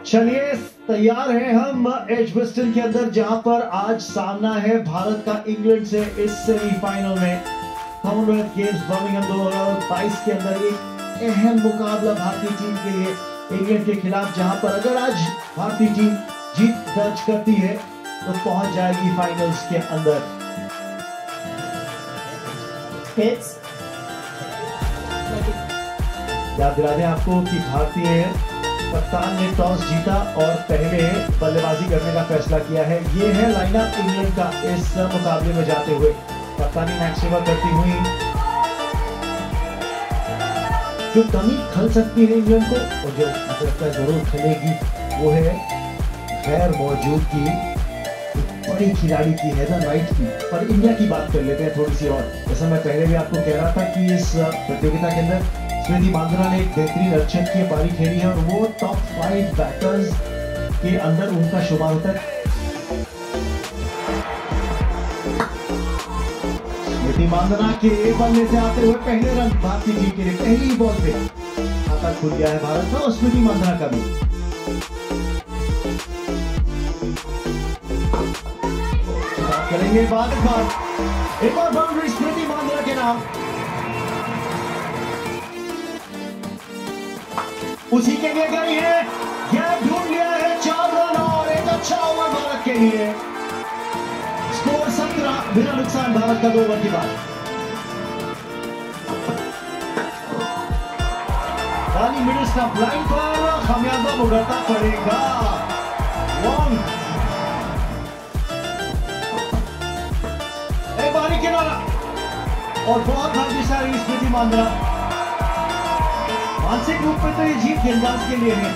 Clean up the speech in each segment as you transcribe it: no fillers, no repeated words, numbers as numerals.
चलिए तैयार हैं हम एजबेस्टन के अंदर, जहां पर आज सामना है भारत का इंग्लैंड से इस सेमीफाइनल में। कॉमनवेल्थ गेम्स बर्मिंघम 2022 के अंदर एक अहम मुकाबला भारतीय टीम के लिए इंग्लैंड के खिलाफ, जहां पर अगर आज भारतीय टीम जीत दर्ज करती है तो पहुंच जाएगी फाइनल्स के अंदर। याद दिला दें आपको कि भारतीय कप्तान ने टॉस जीता और पहले बल्लेबाजी करने का फैसला किया है। ये है लाइनअप इंग्लैंड का इस मुकाबले में जाते हुए। कप्तानी मैच सेवा करती हुई जो कमी खल सकती है इंग्लैंड को, और जो मुझे लगता है जरूर खलेगी, वो है गैर मौजूदगी बड़ी खिलाड़ी की, हेदर राइट की। पर इंडिया की बात कर लेते हैं थोड़ी सी और। जैसा मैं पहले भी आपको कह रहा था कि इस प्रतियोगिता के अंदर स्मृति मांद्रा ने एक बेहतरीन रक्षक की पारी खेली है और वो टॉप 5 बैटर्स के अंदर उनका शुमार होता है। स्मृति मांद्रा के बल्ले से आते हुए पहले रन भारतीय टीम के लिए, पहली बॉल पे खाता खुल गया है भारत का और स्मृति मांद्रा का भी। करेंगे बाद एक और बाउंड्री स्मृति मांद्रा के नाम। उसी के लिए गई है, यह ढूंढ लिया है 4 रन और एक अच्छा ओवर भारत के लिए। स्कोर 17 बिना नुकसान भारत का 2 ओवर के बाद। रानी मिडिल स्टंप लाइन पर खामियाजा भुगतना पड़ेगा। लॉन्ग बारी किनारा और बहुत भाग्यशाली स्मृति मांद्रा। मानसिक रूप में तो ये जीत गेंदबाज के लिए है,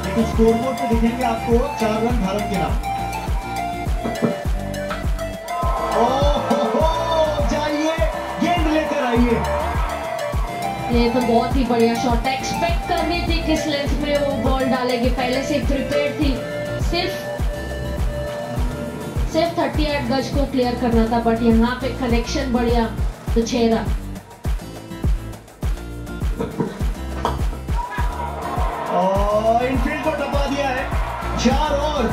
लेकिन स्कोरबोर्ड पे दिखेंगे आपको 4 रन भारत के नाम। जाइए गेंद लेकर आइए। ये तो बहुत ही बढ़िया शॉट है। एक्सपेक्ट कर रही थी किस लेंथ में वो बॉल डालेगी, पहले से प्रिपेयर थी। सिर्फ 38 गज को क्लियर करना था, बट यहाँ पे कनेक्शन बढ़िया तो 6 रन। और इनफील्ड को दबा दिया है 4 और।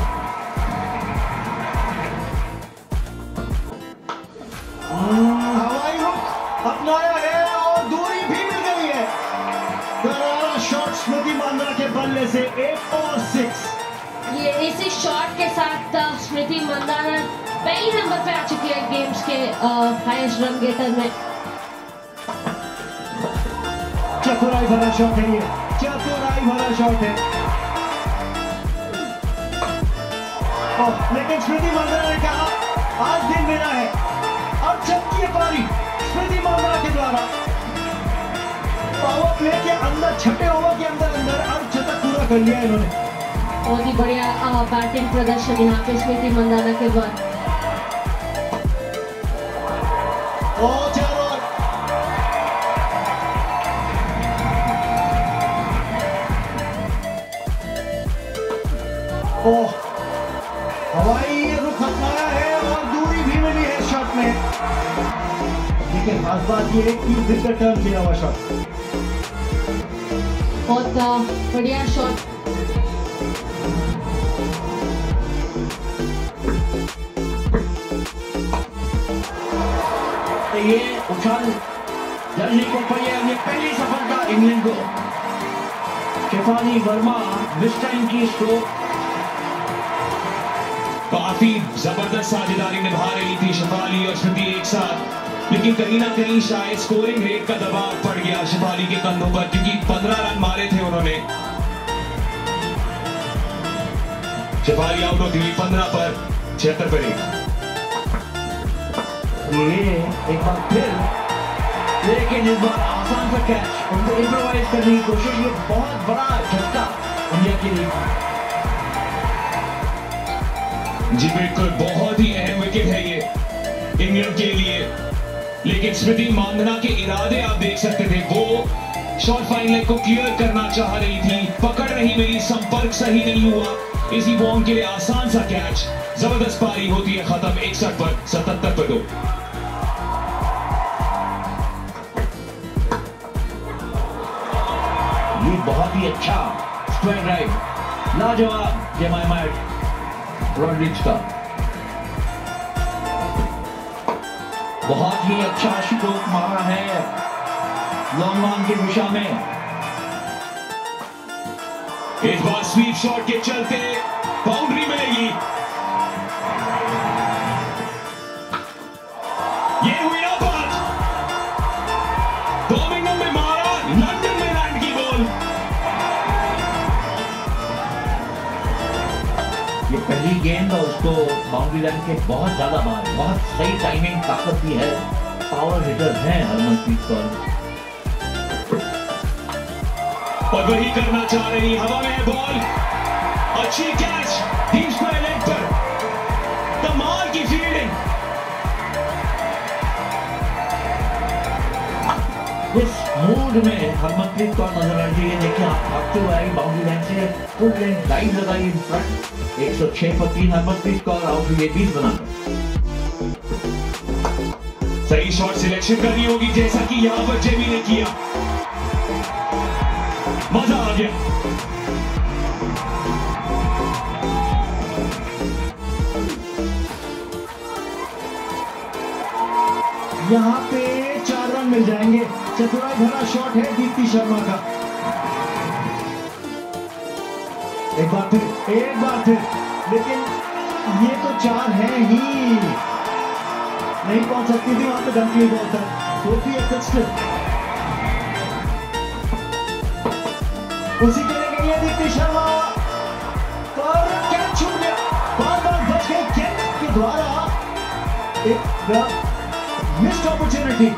हवाई रुख अपनाया है और दूरी भी मिल गई है। करारा शॉट स्मृति मांद्रा के बल्ले से 8 और 6। ये इसी शॉट के साथ स्मृति मांद्रा पहले नंबर पे आ चुकी है गेम्स के हाईएस्ट रन गेटर में। चतुराई भरा शॉट है ये, चतुराई भरा शॉट है। लेकिन स्मृति मांद्रा ने कहा आज दिन मेरा है। अब छक्की पारी स्मृति मांद्रा के द्वारा पावर प्ले के अंदर 6 ओवर के अंदर अर्धशतक पूरा कर लिया इन्होंने। बहुत ही बढ़िया बैटिंग प्रदर्शन यहाँ पे स्मृति मांद्रा के बाद। हवाई रुख अपनाया है और दूरी भी मिली है शॉट में। लेकिन खास बात यह है कि विकेट टर्न किया हुआ शॉट। बहुत बढ़िया शॉट। ये उछाल जल्दी को पाई है, पहली सफलता इंग्लैंड को। शेफाली वर्मा दिस टाइम की स्ट्रोक। काफी जबरदस्त साझेदारी निभा रही थी शेफाली और स्मृति एक साथ, लेकिन कहीं ना कहीं शायद स्कोरिंग रेट का दबाव पड़ गया शेफाली के कंधों पर, क्योंकि 15 रन मारे थे उन्होंने। शेफाली आउट होती हुई 15 पर 76 पर 1। ये एक बार फिर, लेकिन इस बार आसान सा कैच, उनको इम्प्रोवाइज करने की कोशिश। ये बहुत बड़ा झटका इंडिया के लिए। जी बिल्कुल, बहुत ही अहम विकेट है ये इंग्लैंड के लिए, लेकिन स्मृति मांद्रा के इरादे आप देख सकते थे। वो शॉर्ट फाइन लेग को क्लियर करना चाह रही थी, पकड़ नहीं मिली, संपर्क सही नहीं हुआ। इसी बॉल के लिए आसान सा कैच, जबरदस्त पारी होती है खत्म 61 पर 77 पर 2। ये बहुत ही अच्छा स्क्वायर ड्राइव, लाजवाब जेमिमा रॉड्रिग्स का बहुत ही अच्छा स्ट्रोक मारा है लॉन्ग ऑन की दिशा में। इस बार स्वीप शॉट के चलते बाउंड्री मिलेगी। ये हुई ना बात, बर्मिंघम में मारा, लंदन में लैंड की बॉल। ये पहली गेंद और उसको बाउंड्री लाइन के बहुत ज्यादा बार, बहुत सही टाइमिंग, ताकत की है, पावर हिटर है हरमनप्रीत कौर। और वही करना चाह रही, हवा में है बॉल, अच्छी कैच, डीप स्क्वायर लेग पर, कमाल की फील्डिंग। इस मूड में हरमनप्रीत कौर नजर आ रही है। देखिए आप भागते हुए आई बाउंड्री लाइन से, फुल लेंथ लाइन लगाई इन फ्रंट, 106 पर 3 हरमनप्रीत कौर आउट हुई 20 बनाकर। सही शॉट सिलेक्शन करनी होगी, जैसा कि यहां पर जेमी ने किया। मजा आ गया। यहाँ पे 4 रन मिल जाएंगे। चतुराई भरा शॉट है दीप्ति शर्मा का। एक बार फिर, लेकिन ये तो 4 है ही, नहीं पहुंच सकती थी वहां पे डंकली बॉल तक। सोफी एक्सटेड उसी के लिए गई है दीप्ति शर्मा, पर कैच छूट गया, बार बच गई कैच के द्वारा। एक मिस्ड अपॉर्चुनिटी,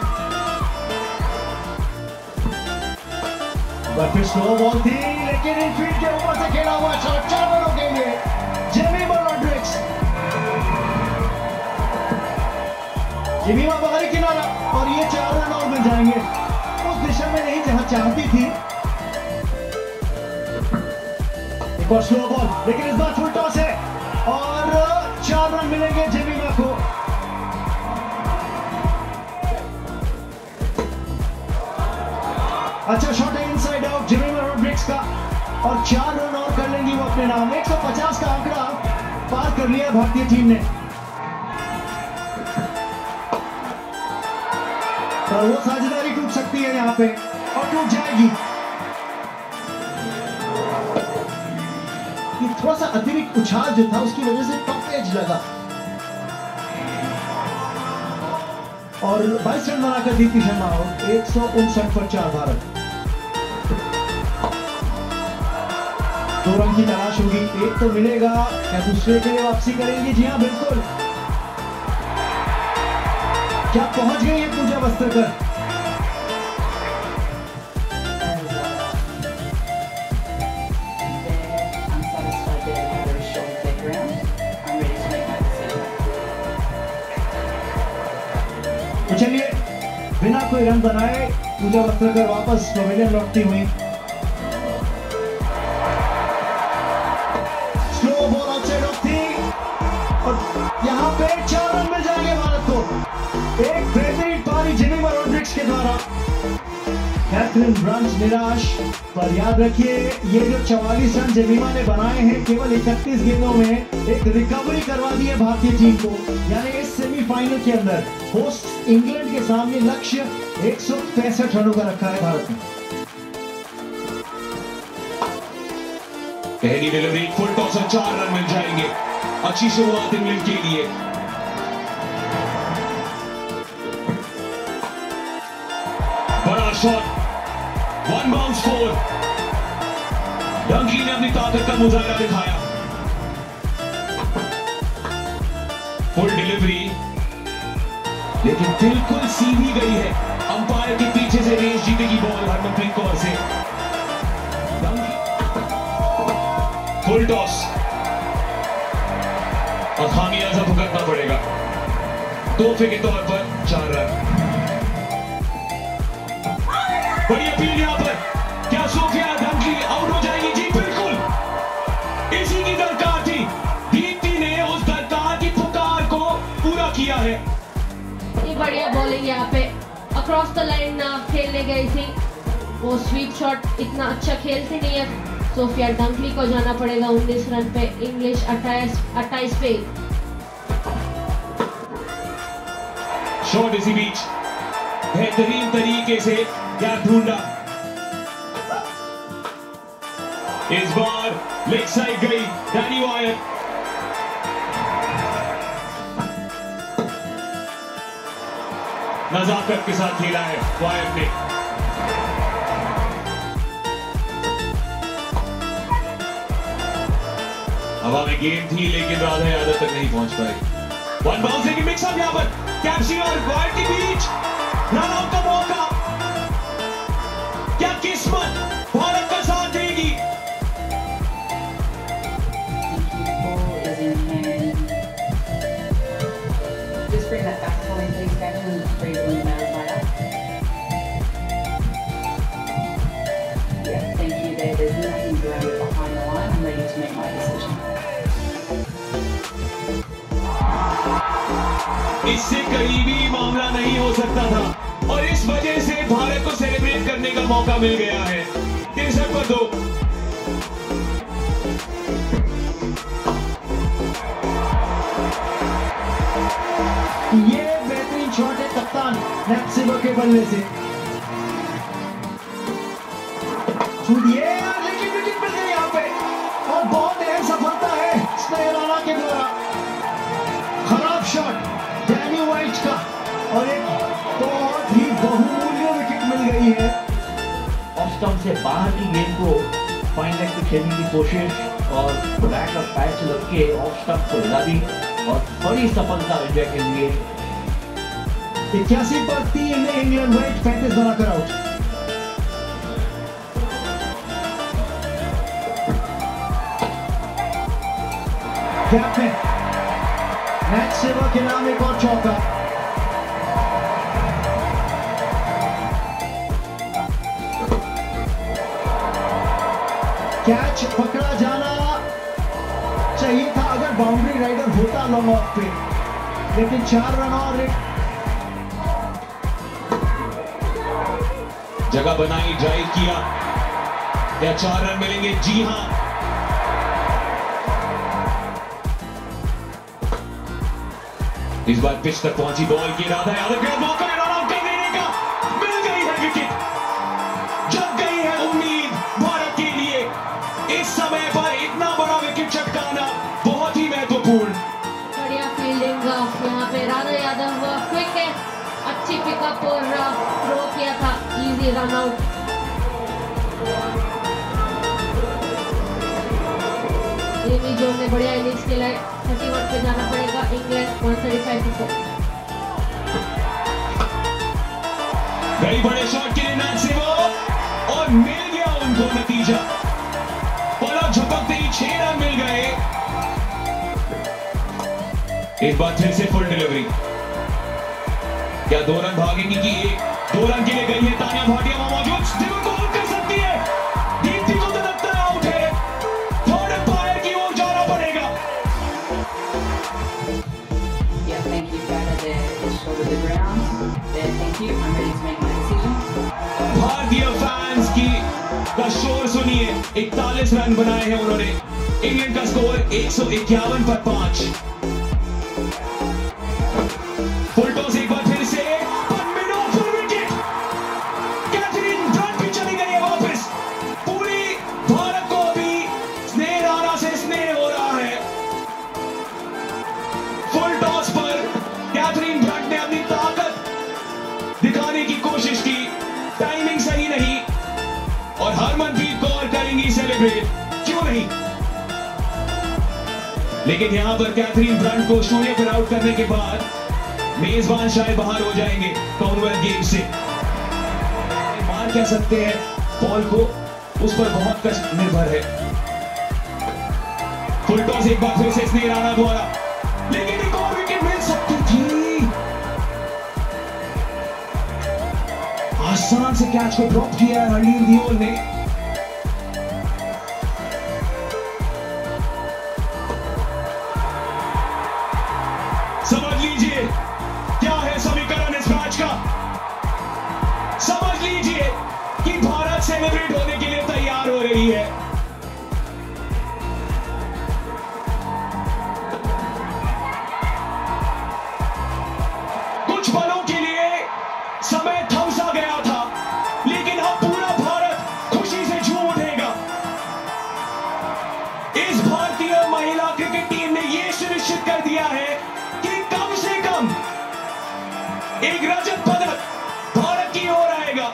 फिर स्लो बॉल थी, लेकिन इनफील्ड के ऊपर से खेला हुआ शॉट 4 रनों के लिए जेमिमा रॉड्रिग्स। जेमिमा बाहरी किनारा, और ये 4 रन और मिल जाएंगे। उस दिशा में नहीं जहां चाहती थी। एक और स्लो बॉल, लेकिन इस बार फुल टॉस है और 4 रन मिलेंगे जेमिमा को। अच्छा शॉट है इनसाइड आउट जेमिमा रॉड्रिग्स का, और 4 रन और कर लेंगी वो अपने नाम। 150 का आंकड़ा पार कर लिया भारतीय टीम ने, पर वो साझेदारी टूट सकती है यहाँ पे, और टूट जाएगी। ये थोड़ा सा अतिरिक्त उछाल जो था उसकी वजह से टॉप एज लगा, और 22 रन बनाकर दीप्ति शर्मा आउट। 159 पर 4 भारत। 2 रन की तलाश होगी, एक तो मिलेगा, क्या दूसरे के लिए वापसी करेंगे? जी हाँ बिल्कुल। क्या पहुंच गई है पूजा वस्त्रकर? तो चलिए बिना कोई रन बनाए पूजा वस्त्रकर वापस पवेलियन लौटती हुई। स्लो बॉल आउटसाइड ऑफ थी, और यहां पे 4 रन मिल जाएंगे भारत को। एक बेहतरीन पारी जेमिमा रॉड्रिग्स के द्वारा। कैथरीन ब्रंस निराश, पर याद रखिए ये जो 44 रन जेमिमा ने बनाए हैं केवल 31 गेंदों में, एक रिकवरी करवा दी है भारतीय टीम को। यानी इस सेमीफाइनल के अंदर होस्ट इंग्लैंड के सामने लक्ष्य 165 रनों का रखा है भारत ने। पहली डिलीवरी, फुल टॉस और 4 रन मिल जाएंगे। अच्छी शुरुआत इंग्लैंड के लिए। बड़ा शॉट, 1 बाउंस 4। डंकी ने अपनी ताकत का मुजाहरा दिखाया। फुल डिलीवरी, लेकिन बिल्कुल सीधी गई है। अंपायर के पीछे से रेस जीतेगी बॉल हरमनप्रीत कौर से। फुल टॉस, और खामियाजा भुगतना पड़ेगा। तोहफे के तौर पर 4 रन। बड़ी अपील यहां पर, क्या सोफिया डंकी आउट हो जाएगी? जी बिल्कुल, इसी की दरकार थी। दीप्ति ने उस दरकार की पुकार को पूरा किया है। ये बढ़िया बॉलिंग यहाँ पे अक्रॉस द लाइन खेलने गई थी, वो स्वीप शॉट इतना अच्छा खेलती नहीं है। सोफिया डंकली को जाना पड़ेगा 19 रन पे, इंग्लिश 28 पे। शॉट इसी बीच बेहतरीन तरीके से गैप ढूंढा, इस बार लेग साइड गई डैनी वायर। नजाकत के साथ खेला है वायर ने। हवा में गेंद थी लेकिन राधा यादव तक नहीं पहुंच पाई। वन बाउंसिंग की मिक्सअप यहां पर कैप्सी और वायर के बीच रन आउट का मौका। क्या किस्मत भारत का साथ देगी? Just bring that back for me, please, Captain. Bring it in there, Maya. Yeah, thank you. There's nothing great behind the line. I'm ready to make my decision. इससे करीबी मामला नहीं हो सकता था और इस वजह से भारत को सेलिब्रेट करने का मौका मिल गया है। 63 पर 2। ये बेहतरीन शॉट है कप्तान नैप्सिवा के बल्ले से। छूटिए लेकिन विकेट मिल गई यहाँ पे और बहुत अहम सफलता है स्नेह राणा के द्वारा। खराब शॉट डैनी वाइट का और एक बहुत ही बहुमूल्य विकेट मिल गई है। ऑफ स्टंप से बाहर की गेंद को फाइन लेग पे खेलने की कोशिश और बैक और पैच लग के ऑफ स्टंप को हिला दी और बड़ी सफलता इंडिया के लिए। 81 पर 3 में इंग्लैंड वाइट 35 बनाकर आउट। गैप में मैच सेवा के नाम एक और चौका। कैच पकड़ा जाना चाहिए था अगर बाउंड्री राइडर होता लॉन्ग ऑफ पे, लेकिन 4 रन और एक जगह बनाई, ड्राइव किया, क्या 4 रन मिलेंगे? जी हां। इस बार पिच तक पहुंची बॉल की राधा यादव का मौका रन आउट कर देने का, मिल गई है विकेट। जग गई है उम्मीद भारत के लिए। इस समय पर इतना बड़ा विकेट चटकाना बहुत ही महत्वपूर्ण। बढ़िया फील्डिंग यहाँ पे राधा यादव क्विक है, अच्छी पिकअप और थ्रो किया था, easy run out. Amy Jones ने बढ़िया इनिंग्स खेला है। 31 पे जाना पड़ेगा इंग्लैंड 135 को। कई बड़े शॉट के लिए मैच से वो और मिल गया उनको नतीजा। पलक झपकते ही 6 रन मिल गए। एक बार फिर से फुल डिलीवरी। क्या 2 रन भागेंगी कि 2 रन के लिए गई है तानिया भाटिया मौजूद, स्टीवन को आउट कर सकती है। दीप्ति को तो लगता है आउट है, थर्ड अंपायर की ओर जाना पड़ेगा। Yeah, thank you, Gata. They're short of the ground. There, thank you. I'm ready to make my decision. भारतीय फैंस की का शोर सुनिए। 41 रन बनाए हैं उन्होंने। इंग्लैंड का स्कोर 151 पर 5। फुल टॉस एक बार फिर से, पर mid of wicket. Catherine Brunt भी चली गई है वापस। पूरी भारत को अभी स्नेह राणा से स्नेह हो रहा है। फुल टॉस पर कैथरीन ब्रंट ने अपनी ताकत दिखाने की कोशिश की, टाइमिंग सही नहीं और हरमनप्रीत कौर करेंगी सेलिब्रेट, क्यों नहीं। लेकिन यहां पर कैथरीन ब्रंट को शून्य पर आउट करने के बाद मेजबान शायद बाहर हो जाएंगे कॉमनवेल्थ गेम से। मार कह सकते हैं बॉल को, उस पर बहुत कष्ट निर्भर है। फुल टॉस एक बार फिर से स्नेह राणा द्वारा, लेकिन एक और विकेट मिल सकती थी। आसान से कैच को ड्रॉप किया है हरलीन दियोल ने। समझ लीजिए क्या है समीकरण इस मैच का। समझ लीजिए कि भारत सेलिब्रेट होने के लिए तैयार हो रही है। कुछ पलों के लिए समय थम सा गया था, लेकिन अब पूरा भारत खुशी से झूम उठेगा। इस भारतीय महिला क्रिकेट टीम ने यह सुनिश्चित कर दिया है कि कम से कम एक रजत पदक भारत की ओर आएगा।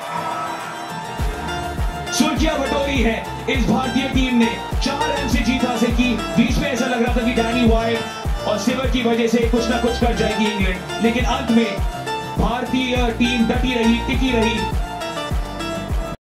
सुर्खियां बटोरी है इस भारतीय टीम ने, 4 रन से जीत हासिल की। बीच में ऐसा लग रहा था कि डैनी वाइट और सिवर की वजह से कुछ ना कुछ कर जाएगी इंग्लैंड, लेकिन अंत में भारतीय टीम डटी रही, टिकी रही